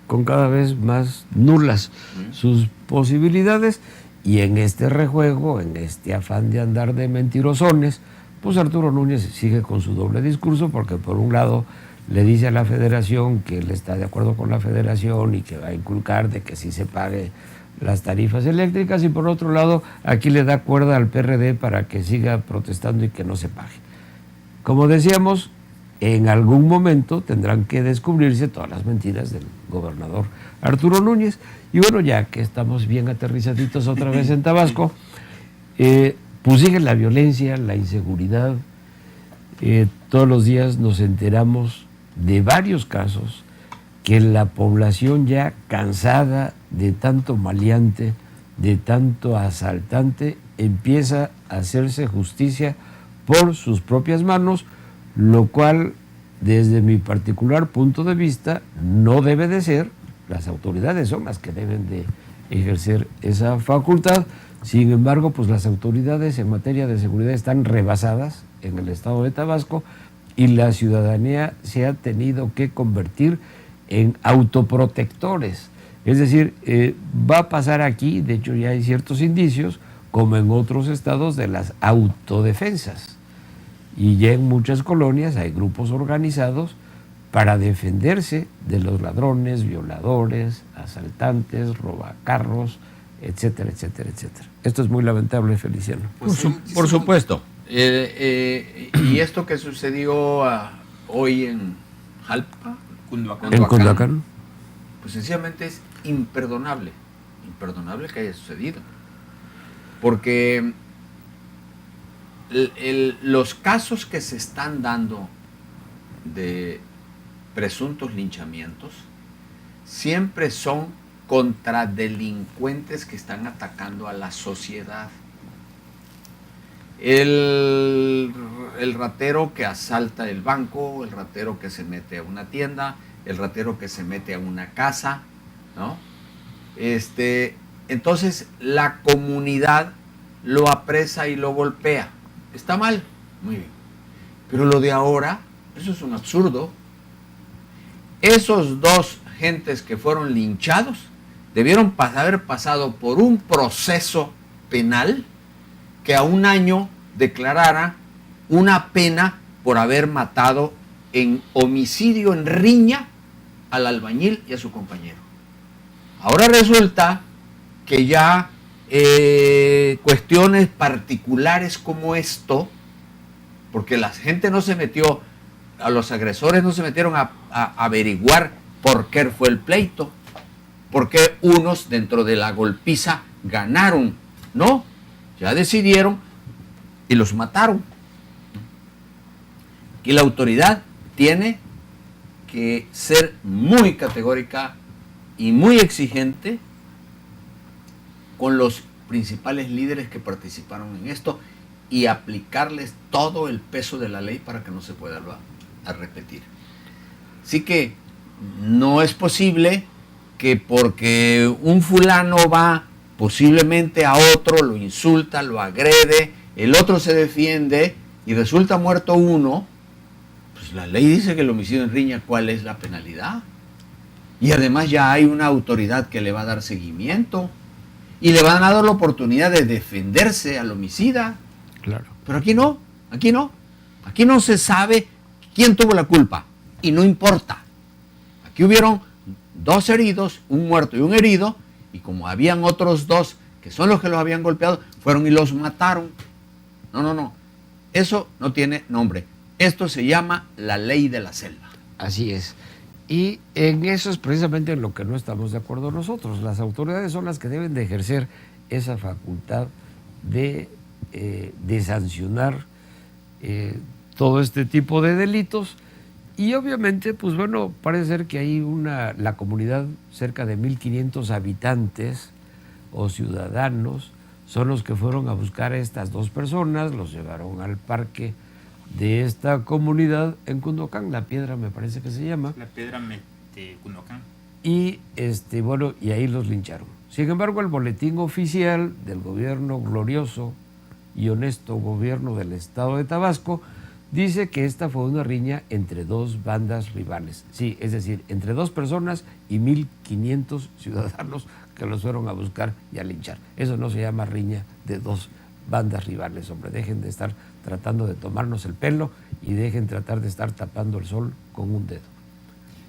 Con cada vez más nulas sus posibilidades, y en este rejuego, en este afán de andar de mentirosones, pues Arturo Núñez sigue con su doble discurso, porque por un lado le dice a la federación que él está de acuerdo con la federación y que va a inculcar de que sí se pague las tarifas eléctricas, y por otro lado aquí le da cuerda al PRD para que siga protestando y que no se pague. Como decíamos, en algún momento tendrán que descubrirse todas las mentiras del gobernador Arturo Núñez. Y bueno, ya que estamos bien aterrizaditos otra vez en Tabasco, pues sigue la violencia, la inseguridad. Todos los días nos enteramos de varios casos que la población, ya cansada de tanto maleante, de tanto asaltante, empieza a hacerse justicia por sus propias manos, lo cual, desde mi particular punto de vista, no debe de ser. Las autoridades son las que deben de ejercer esa facultad. Sin embargo, pues las autoridades en materia de seguridad están rebasadas en el estado de Tabasco, y la ciudadanía se ha tenido que convertir en autoprotectores. Es decir, va a pasar aquí, de hecho ya hay ciertos indicios, como en otros estados, de las autodefensas. Y ya en muchas colonias hay grupos organizados para defenderse de los ladrones, violadores, asaltantes, robacarros, etcétera, etcétera, etcétera. Esto es muy lamentable, Feliciano. Por supuesto. Y esto que sucedió hoy en Jalpa, En Cunduacán. pues sencillamente es imperdonable que haya sucedido. Porque los casos que se están dando de presuntos linchamientos siempre son contra delincuentes que están atacando a la sociedad. El ratero que asalta el banco, el ratero que se mete a una tienda, el ratero que se mete a una casa, ¿no? Entonces la comunidad lo apresa y lo golpea. Está mal, muy bien. Pero lo de ahora, eso es un absurdo. Esos dos gentes que fueron linchados debieron haber pasado por un proceso penal que a un año declarara una pena por haber matado en homicidio en riña al albañil y a su compañero. Ahora resulta que ya cuestiones particulares como esto, porque la gente no se metió, a los agresores no se metieron a averiguar por qué fue el pleito, por qué unos dentro de la golpiza ganaron, no, ya decidieron y los mataron. Y la autoridad tiene que ser muy categórica y muy exigente con los principales líderes que participaron en esto y aplicarles todo el peso de la ley para que no se pueda a repetir. Así que no es posible que porque un fulano va posiblemente a otro, lo insulta, lo agrede, el otro se defiende y resulta muerto uno, pues la ley dice que el homicidio en riña, ¿cuál es la penalidad? Y además ya hay una autoridad que le va a dar seguimiento y le van a dar la oportunidad de defenderse al homicida. Claro. Pero aquí no. Aquí no se sabe quién tuvo la culpa y no importa. Aquí hubieron 2 heridos, un muerto y un herido, y como habían otros 2 que son los que los habían golpeado, fueron y los mataron. No. Eso no tiene nombre. Esto se llama la ley de la selva. Así es. Y en eso es precisamente en lo que no estamos de acuerdo nosotros. Las autoridades son las que deben de ejercer esa facultad de sancionar todo este tipo de delitos. Y obviamente, pues bueno, parece ser que hay la comunidad, cerca de 1,500 habitantes o ciudadanos, son los que fueron a buscar a estas 2 personas, los llevaron al parque de esta comunidad en Cunduacán, La Piedra me parece que se llama. La Piedra de Cunduacán. Y bueno, y ahí los lincharon. Sin embargo, el boletín oficial del gobierno glorioso y honesto gobierno del estado de Tabasco dice que esta fue una riña entre 2 bandas rivales. Sí, es decir, entre 2 personas y 1,500 ciudadanos que los fueron a buscar y a linchar. Eso no se llama riña de 2 bandas rivales, hombre. Dejen de estar tratando de tomarnos el pelo y dejen tratar de estar tapando el sol con un dedo.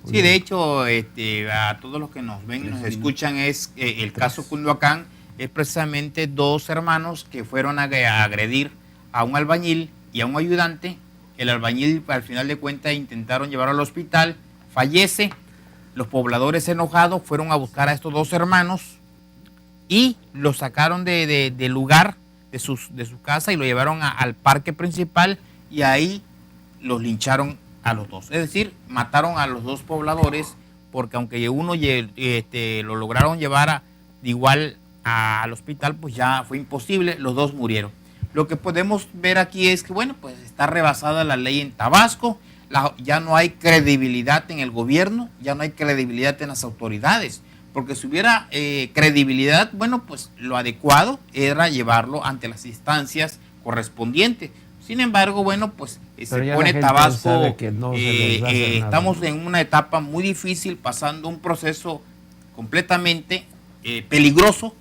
Sí, de hecho, a todos los que nos ven y nos escuchan, es el caso Cunduacán es precisamente 2 hermanos que fueron a agredir a un albañil y a un ayudante. El albañil, al final de cuentas, intentaron llevarlo al hospital, fallece. Los pobladores enojados fueron a buscar a estos 2 hermanos y los sacaron del lugar de su casa y lo llevaron al parque principal y ahí los lincharon a los 2. Es decir, mataron a los 2 pobladores porque aunque uno lo lograron llevar igual al hospital, pues ya fue imposible, los 2 murieron. Lo que podemos ver aquí es que, bueno, pues está rebasada la ley en Tabasco, ya no hay credibilidad en el gobierno, ya no hay credibilidad en las autoridades, porque si hubiera credibilidad, bueno, pues lo adecuado era llevarlo ante las instancias correspondientes. Sin embargo, bueno, pues se pone Tabasco, no estamos en una etapa muy difícil, pasando un proceso completamente peligroso,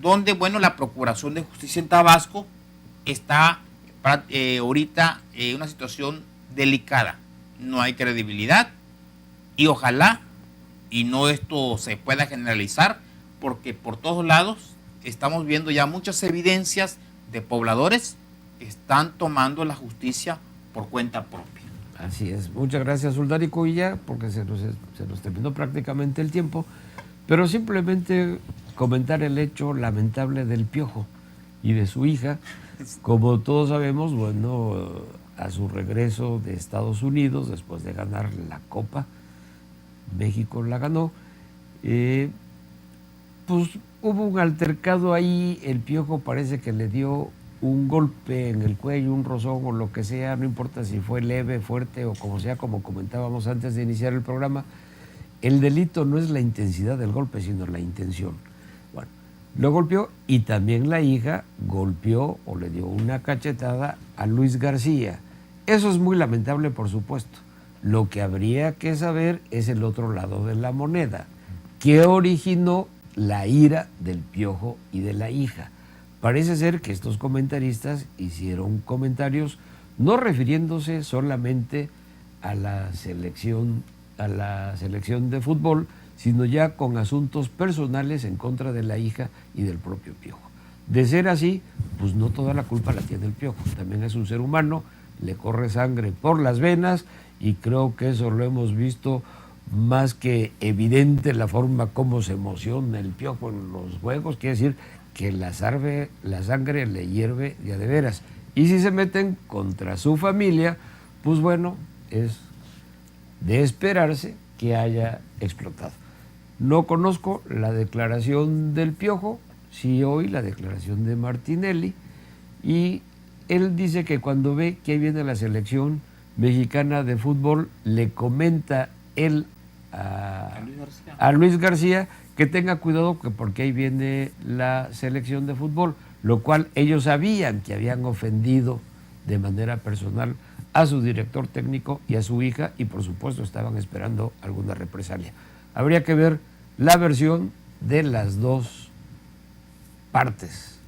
donde, bueno, la Procuración de Justicia en Tabasco está ahorita en una situación delicada. No hay credibilidad y ojalá y no esto se pueda generalizar, porque por todos lados estamos viendo ya muchas evidencias de pobladores que están tomando la justicia por cuenta propia. Así es. Muchas gracias, Uldárico, y ya, porque se nos terminó prácticamente el tiempo, pero simplemente comentar el hecho lamentable del Piojo y de su hija. Como todos sabemos, bueno, a su regreso de Estados Unidos, después de ganar la Copa, México la ganó, pues hubo un altercado ahí, el Piojo parece que le dio un golpe en el cuello, un rozón o lo que sea, no importa si fue leve, fuerte o como sea, como comentábamos antes de iniciar el programa. El delito no es la intensidad del golpe, sino la intención. Bueno, lo golpeó y también la hija golpeó o le dio una cachetada a Luis García. Eso es muy lamentable, por supuesto. Lo que habría que saber es el otro lado de la moneda. ¿Qué originó la ira del Piojo y de la hija? Parece ser que estos comentaristas hicieron comentarios no refiriéndose solamente a la selección de fútbol, sino ya con asuntos personales en contra de la hija y del propio Piojo. De ser así, pues no toda la culpa la tiene el Piojo, también es un ser humano, le corre sangre por las venas y creo que eso lo hemos visto más que evidente, la forma como se emociona el Piojo en los juegos, quiere decir que la sangre le hierve ya de veras. Y si se meten contra su familia, pues bueno, es de esperarse que haya explotado. No conozco la declaración del Piojo, sí oí la declaración de Martinelli, y él dice que cuando ve que ahí viene la selección mexicana de fútbol, le comenta él a Luis García que tenga cuidado porque ahí viene la selección de fútbol, lo cual ellos sabían que habían ofendido de manera personal a su director técnico y a su hija, y por supuesto estaban esperando alguna represalia. Habría que ver la versión de las dos partes,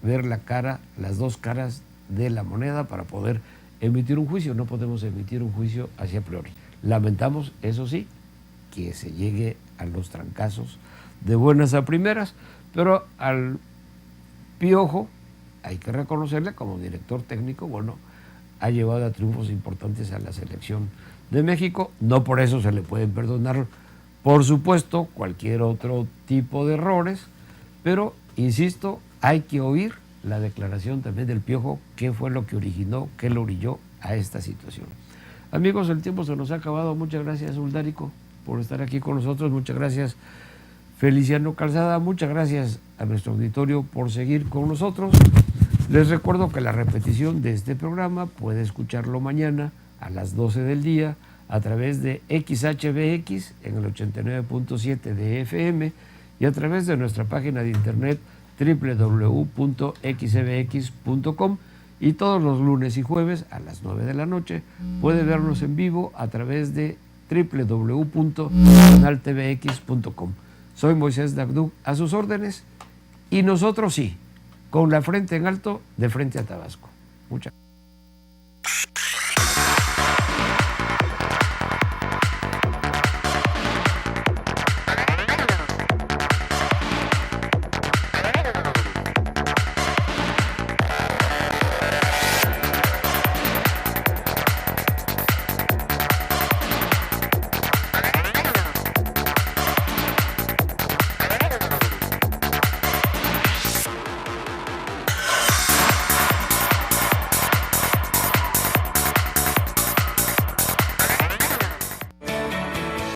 ver las dos caras de la moneda para poder emitir un juicio. No podemos emitir un juicio hacia priori. Lamentamos, eso sí, que se llegue a los trancazos de buenas a primeras, pero al Piojo hay que reconocerle como director técnico, bueno, ha llevado a triunfos importantes a la selección de México, no por eso se le pueden perdonar, por supuesto, cualquier otro tipo de errores, pero, insisto, hay que oír la declaración también del Piojo, qué fue lo que originó, qué lo orilló a esta situación. Amigos, el tiempo se nos ha acabado. Muchas gracias, Uldárico, por estar aquí con nosotros. Muchas gracias, Feliciano Calzada. Muchas gracias a nuestro auditorio por seguir con nosotros. Les recuerdo que la repetición de este programa puede escucharlo mañana a las 12 del día a través de XHBX en el 89.7 de FM y a través de nuestra página de internet www.xbx.com, y todos los lunes y jueves a las 9 de la noche puede vernos en vivo a través de www.canaltvx.com. Soy Moisés Dagdú, a sus órdenes, y nosotros sí, con la frente en alto, de frente a Tabasco. Muchas gracias.